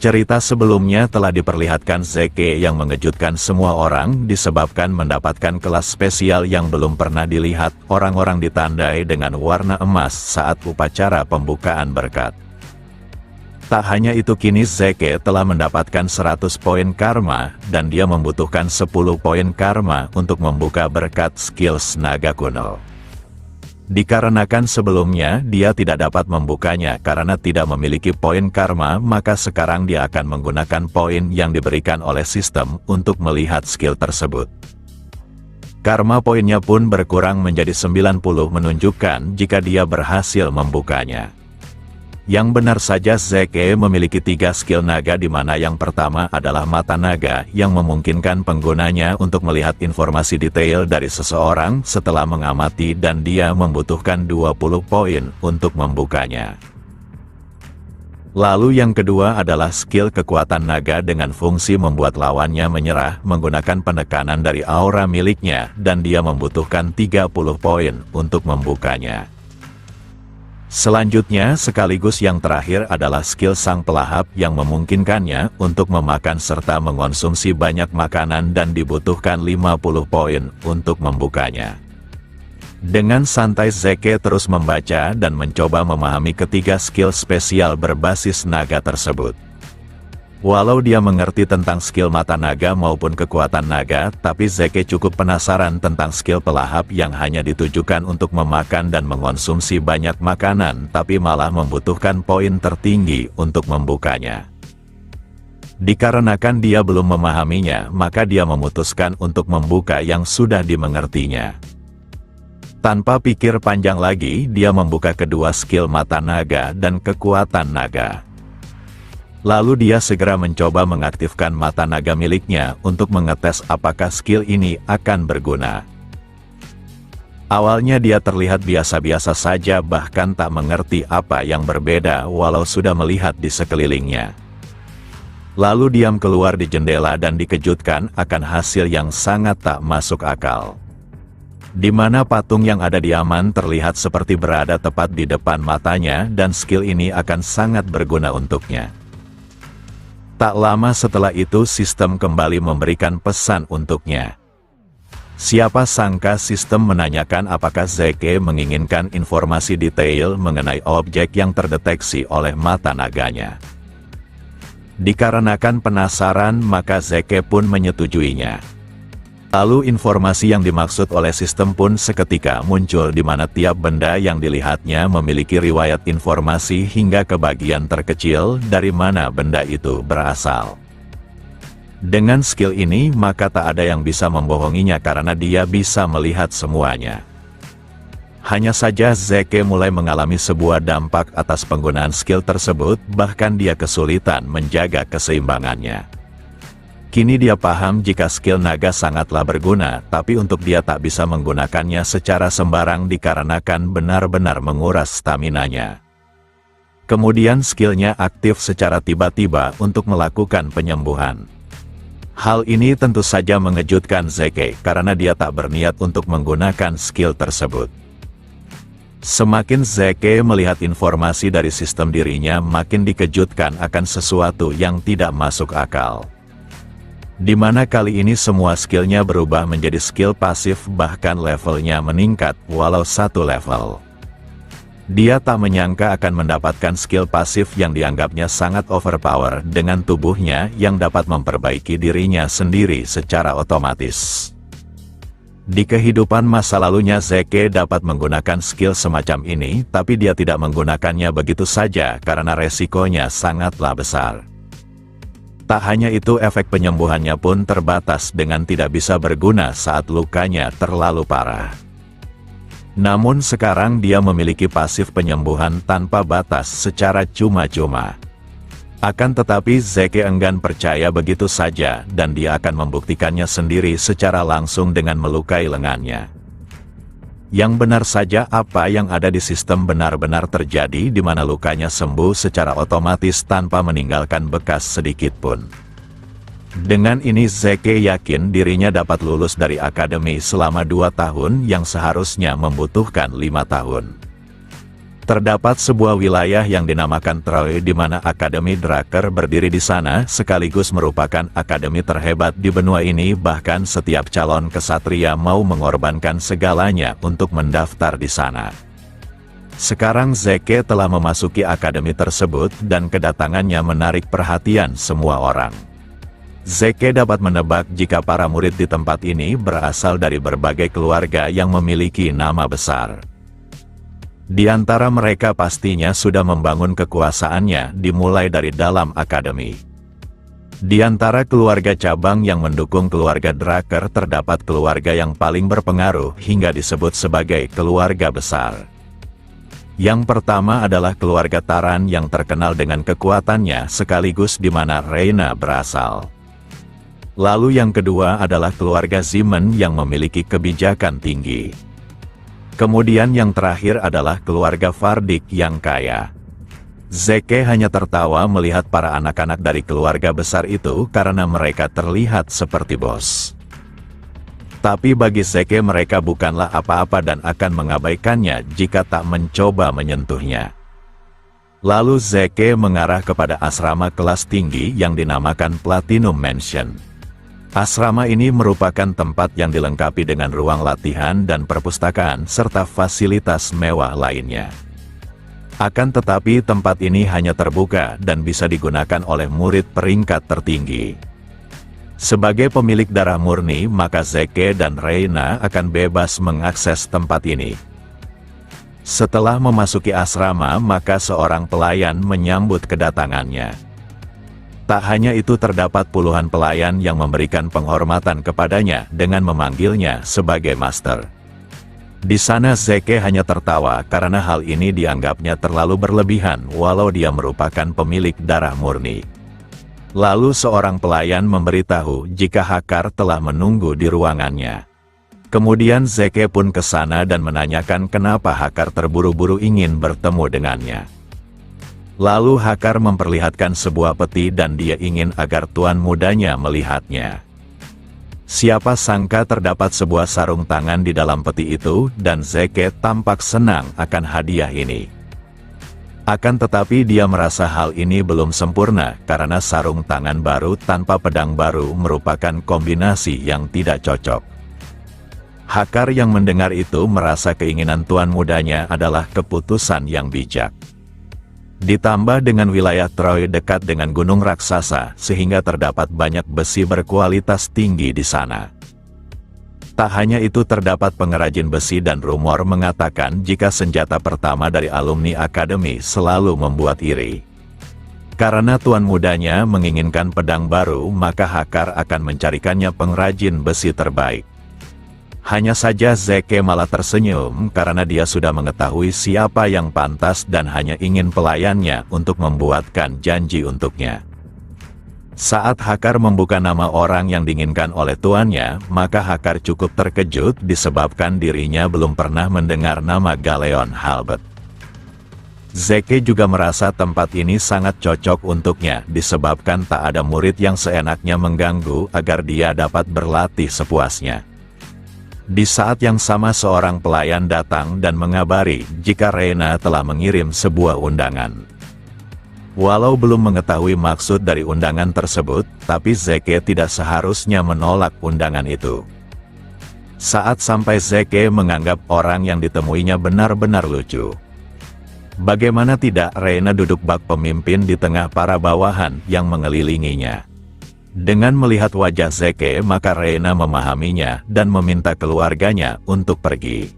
Cerita sebelumnya telah diperlihatkan Zeke yang mengejutkan semua orang disebabkan mendapatkan kelas spesial yang belum pernah dilihat orang-orang ditandai dengan warna emas saat upacara pembukaan berkat. Tak hanya itu, kini Zeke telah mendapatkan 100 poin karma dan dia membutuhkan 10 poin karma untuk membuka berkat skills naga kuno. Dikarenakan sebelumnya dia tidak dapat membukanya karena tidak memiliki poin karma, maka sekarang dia akan menggunakan poin yang diberikan oleh sistem untuk melihat skill tersebut. Karma poinnya pun berkurang menjadi 90, menunjukkan jika dia berhasil membukanya. Yang benar saja, Zeke memiliki 3 skill naga, di mana yang pertama adalah mata naga yang memungkinkan penggunanya untuk melihat informasi detail dari seseorang setelah mengamati, dan dia membutuhkan 20 poin untuk membukanya. Lalu yang kedua adalah skill kekuatan naga dengan fungsi membuat lawannya menyerah menggunakan penekanan dari aura miliknya, dan dia membutuhkan 30 poin untuk membukanya. Selanjutnya sekaligus yang terakhir adalah skill sang pelahap yang memungkinkannya untuk memakan serta mengonsumsi banyak makanan dan dibutuhkan 50 poin untuk membukanya. Dengan santai Zeke terus membaca dan mencoba memahami ketiga skill spesial berbasis naga tersebut. Walau dia mengerti tentang skill mata naga maupun kekuatan naga, tapi Zeke cukup penasaran tentang skill pelahap yang hanya ditujukan untuk memakan dan mengonsumsi banyak makanan, tapi malah membutuhkan poin tertinggi untuk membukanya. Dikarenakan dia belum memahaminya, maka dia memutuskan untuk membuka yang sudah dimengertinya. Tanpa pikir panjang lagi, dia membuka kedua skill mata naga dan kekuatan naga. Lalu dia segera mencoba mengaktifkan mata naga miliknya untuk mengetes apakah skill ini akan berguna. Awalnya dia terlihat biasa-biasa saja, bahkan tak mengerti apa yang berbeda walau sudah melihat di sekelilingnya. Lalu diam keluar di jendela dan dikejutkan akan hasil yang sangat tak masuk akal. Di mana patung yang ada di Aman terlihat seperti berada tepat di depan matanya, dan skill ini akan sangat berguna untuknya. Tak lama setelah itu sistem kembali memberikan pesan untuknya. Siapa sangka sistem menanyakan apakah Zeke menginginkan informasi detail mengenai objek yang terdeteksi oleh mata naganya. Dikarenakan penasaran, maka Zeke pun menyetujuinya. Lalu informasi yang dimaksud oleh sistem pun seketika muncul, di mana tiap benda yang dilihatnya memiliki riwayat informasi hingga ke bagian terkecil dari mana benda itu berasal. Dengan skill ini, maka tak ada yang bisa membohonginya karena dia bisa melihat semuanya. Hanya saja Zeke mulai mengalami sebuah dampak atas penggunaan skill tersebut, bahkan dia kesulitan menjaga keseimbangannya. Kini dia paham jika skill naga sangatlah berguna, tapi untuk dia tak bisa menggunakannya secara sembarang dikarenakan benar-benar menguras staminanya. Kemudian skillnya aktif secara tiba-tiba untuk melakukan penyembuhan. Hal ini tentu saja mengejutkan Zeke karena dia tak berniat untuk menggunakan skill tersebut. Semakin Zeke melihat informasi dari sistem dirinya, makin dikejutkan akan sesuatu yang tidak masuk akal. Di mana kali ini semua skillnya berubah menjadi skill pasif, bahkan levelnya meningkat walau 1 level. Dia tak menyangka akan mendapatkan skill pasif yang dianggapnya sangat overpower dengan tubuhnya yang dapat memperbaiki dirinya sendiri secara otomatis. Di kehidupan masa lalunya Zeke dapat menggunakan skill semacam ini, tapi dia tidak menggunakannya begitu saja karena resikonya sangatlah besar. Tak hanya itu, efek penyembuhannya pun terbatas dengan tidak bisa berguna saat lukanya terlalu parah. Namun sekarang dia memiliki pasif penyembuhan tanpa batas secara cuma-cuma. Akan tetapi Zeke enggan percaya begitu saja, dan dia akan membuktikannya sendiri secara langsung dengan melukai lengannya. Yang benar saja, apa yang ada di sistem benar-benar terjadi, di mana lukanya sembuh secara otomatis tanpa meninggalkan bekas sedikit pun. Dengan ini Zeke yakin dirinya dapat lulus dari akademi selama 2 tahun yang seharusnya membutuhkan 5 tahun. Terdapat sebuah wilayah yang dinamakan Troy di mana Akademi Drakkar berdiri di sana, sekaligus merupakan akademi terhebat di benua ini. Bahkan setiap calon kesatria mau mengorbankan segalanya untuk mendaftar di sana. Sekarang Zeke telah memasuki akademi tersebut dan kedatangannya menarik perhatian semua orang. Zeke dapat menebak jika para murid di tempat ini berasal dari berbagai keluarga yang memiliki nama besar. Di antara mereka pastinya sudah membangun kekuasaannya dimulai dari dalam akademi. Di antara keluarga cabang yang mendukung keluarga Drakkar terdapat keluarga yang paling berpengaruh hingga disebut sebagai keluarga besar. Yang pertama adalah keluarga Taran yang terkenal dengan kekuatannya sekaligus di mana Reyna berasal. Lalu yang kedua adalah keluarga Zeman yang memiliki kebijakan tinggi. Kemudian yang terakhir adalah keluarga Fardik yang kaya. Zeke hanya tertawa melihat para anak-anak dari keluarga besar itu karena mereka terlihat seperti bos. Tapi bagi Zeke mereka bukanlah apa-apa dan akan mengabaikannya jika tak mencoba menyentuhnya. Lalu Zeke mengarah kepada asrama kelas tinggi yang dinamakan Platinum Mansion. Asrama ini merupakan tempat yang dilengkapi dengan ruang latihan dan perpustakaan serta fasilitas mewah lainnya. Akan tetapi tempat ini hanya terbuka dan bisa digunakan oleh murid peringkat tertinggi. Sebagai pemilik darah murni, maka Zeke dan Reyna akan bebas mengakses tempat ini. Setelah memasuki asrama, maka seorang pelayan menyambut kedatangannya. Tak hanya itu, terdapat puluhan pelayan yang memberikan penghormatan kepadanya dengan memanggilnya sebagai master. Di sana Zeke hanya tertawa karena hal ini dianggapnya terlalu berlebihan walau dia merupakan pemilik darah murni. Lalu seorang pelayan memberitahu jika Hakar telah menunggu di ruangannya. Kemudian Zeke pun ke sana dan menanyakan kenapa Hakar terburu-buru ingin bertemu dengannya. Lalu Hakar memperlihatkan sebuah peti dan dia ingin agar tuan mudanya melihatnya. Siapa sangka terdapat sebuah sarung tangan di dalam peti itu dan Zeke tampak senang akan hadiah ini. Akan tetapi dia merasa hal ini belum sempurna karena sarung tangan baru tanpa pedang baru merupakan kombinasi yang tidak cocok. Hakar yang mendengar itu merasa keinginan tuan mudanya adalah keputusan yang bijak. Ditambah dengan wilayah Troy dekat dengan gunung raksasa, sehingga terdapat banyak besi berkualitas tinggi di sana. Tak hanya itu, terdapat pengrajin besi dan rumor mengatakan jika senjata pertama dari alumni akademi selalu membuat iri. Karena tuan mudanya menginginkan pedang baru, maka Hakar akan mencarikannya pengrajin besi terbaik. Hanya saja Zeke malah tersenyum karena dia sudah mengetahui siapa yang pantas dan hanya ingin pelayannya untuk membuatkan janji untuknya. Saat Hakar membuka nama orang yang diinginkan oleh tuannya, maka Hakar cukup terkejut disebabkan dirinya belum pernah mendengar nama Galeon Halbert. Zeke juga merasa tempat ini sangat cocok untuknya disebabkan tak ada murid yang seenaknya mengganggu agar dia dapat berlatih sepuasnya. Di saat yang sama seorang pelayan datang dan mengabari jika Reyna telah mengirim sebuah undangan. Walau belum mengetahui maksud dari undangan tersebut, tapi Zeke tidak seharusnya menolak undangan itu. Saat sampai, Zeke menganggap orang yang ditemuinya benar-benar lucu. Bagaimana tidak, Reyna duduk bak pemimpin di tengah para bawahan yang mengelilinginya. Dengan melihat wajah Zeke, maka Reyna memahaminya dan meminta keluarganya untuk pergi.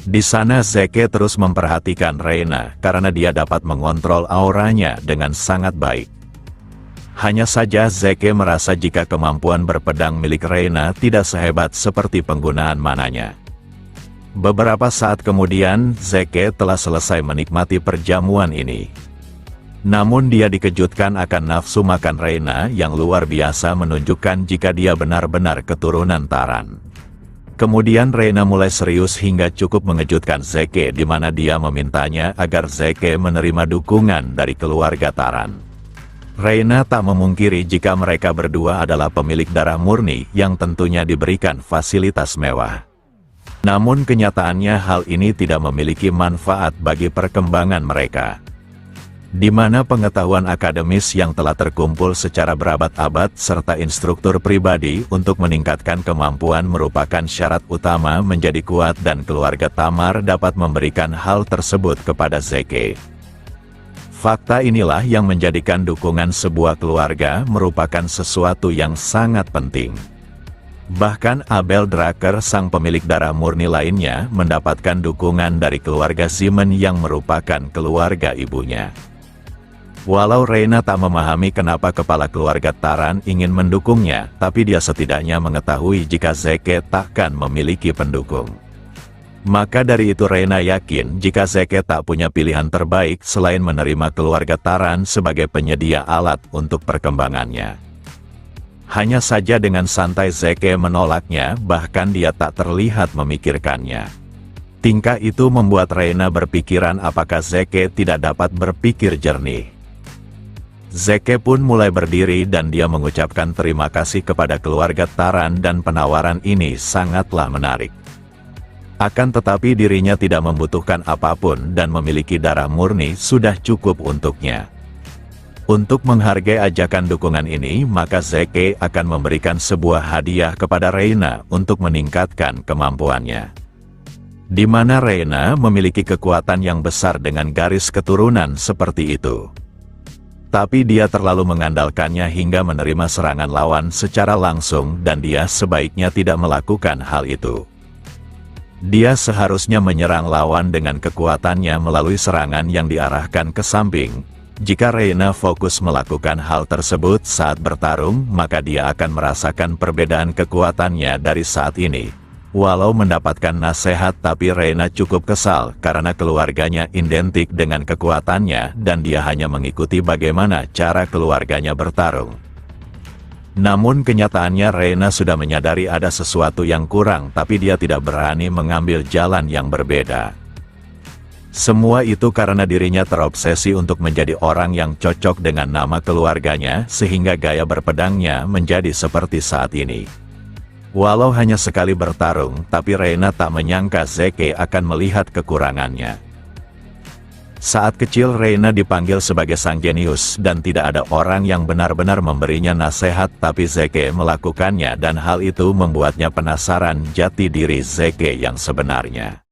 Di sana Zeke terus memperhatikan Reyna karena dia dapat mengontrol auranya dengan sangat baik. Hanya saja Zeke merasa jika kemampuan berpedang milik Reyna tidak sehebat seperti penggunaan mananya. Beberapa saat kemudian, Zeke telah selesai menikmati perjamuan ini. Namun dia dikejutkan akan nafsu makan Reyna yang luar biasa menunjukkan jika dia benar-benar keturunan Taran. Kemudian Reyna mulai serius hingga cukup mengejutkan Zeke di mana dia memintanya agar Zeke menerima dukungan dari keluarga Taran. Reyna tak memungkiri jika mereka berdua adalah pemilik darah murni yang tentunya diberikan fasilitas mewah. Namun kenyataannya hal ini tidak memiliki manfaat bagi perkembangan mereka. Di mana pengetahuan akademis yang telah terkumpul secara berabad-abad serta instruktur pribadi untuk meningkatkan kemampuan merupakan syarat utama menjadi kuat dan keluarga Tamar dapat memberikan hal tersebut kepada Zeke. Fakta inilah yang menjadikan dukungan sebuah keluarga merupakan sesuatu yang sangat penting. Bahkan Abel Drucker, sang pemilik darah murni lainnya, mendapatkan dukungan dari keluarga Simon yang merupakan keluarga ibunya. Walau Reina tak memahami kenapa kepala keluarga Taran ingin mendukungnya, tapi dia setidaknya mengetahui jika Zeke takkan memiliki pendukung. Maka dari itu Reina yakin jika Zeke tak punya pilihan terbaik selain menerima keluarga Taran sebagai penyedia alat untuk perkembangannya. Hanya saja dengan santai Zeke menolaknya, bahkan dia tak terlihat memikirkannya. Tingkah itu membuat Reina berpikiran apakah Zeke tidak dapat berpikir jernih. Zeke pun mulai berdiri dan dia mengucapkan terima kasih kepada keluarga Taran dan penawaran ini sangatlah menarik. Akan tetapi dirinya tidak membutuhkan apapun dan memiliki darah murni sudah cukup untuknya. Untuk menghargai ajakan dukungan ini, maka Zeke akan memberikan sebuah hadiah kepada Reina untuk meningkatkan kemampuannya. Di mana Reina memiliki kekuatan yang besar dengan garis keturunan seperti itu. Tapi dia terlalu mengandalkannya hingga menerima serangan lawan secara langsung dan dia sebaiknya tidak melakukan hal itu. Dia seharusnya menyerang lawan dengan kekuatannya melalui serangan yang diarahkan ke samping. Jika Reina fokus melakukan hal tersebut saat bertarung, maka dia akan merasakan perbedaan kekuatannya dari saat ini. Walau mendapatkan nasihat, tapi Reina cukup kesal karena keluarganya identik dengan kekuatannya dan dia hanya mengikuti bagaimana cara keluarganya bertarung. Namun kenyataannya Reina sudah menyadari ada sesuatu yang kurang, tapi dia tidak berani mengambil jalan yang berbeda. Semua itu karena dirinya terobsesi untuk menjadi orang yang cocok dengan nama keluarganya sehingga gaya berpedangnya menjadi seperti saat ini. Walau hanya sekali bertarung, tapi Reina tak menyangka Zeke akan melihat kekurangannya. Saat kecil Reina dipanggil sebagai sang jenius dan tidak ada orang yang benar-benar memberinya nasihat, tapi Zeke melakukannya dan hal itu membuatnya penasaran jati diri Zeke yang sebenarnya.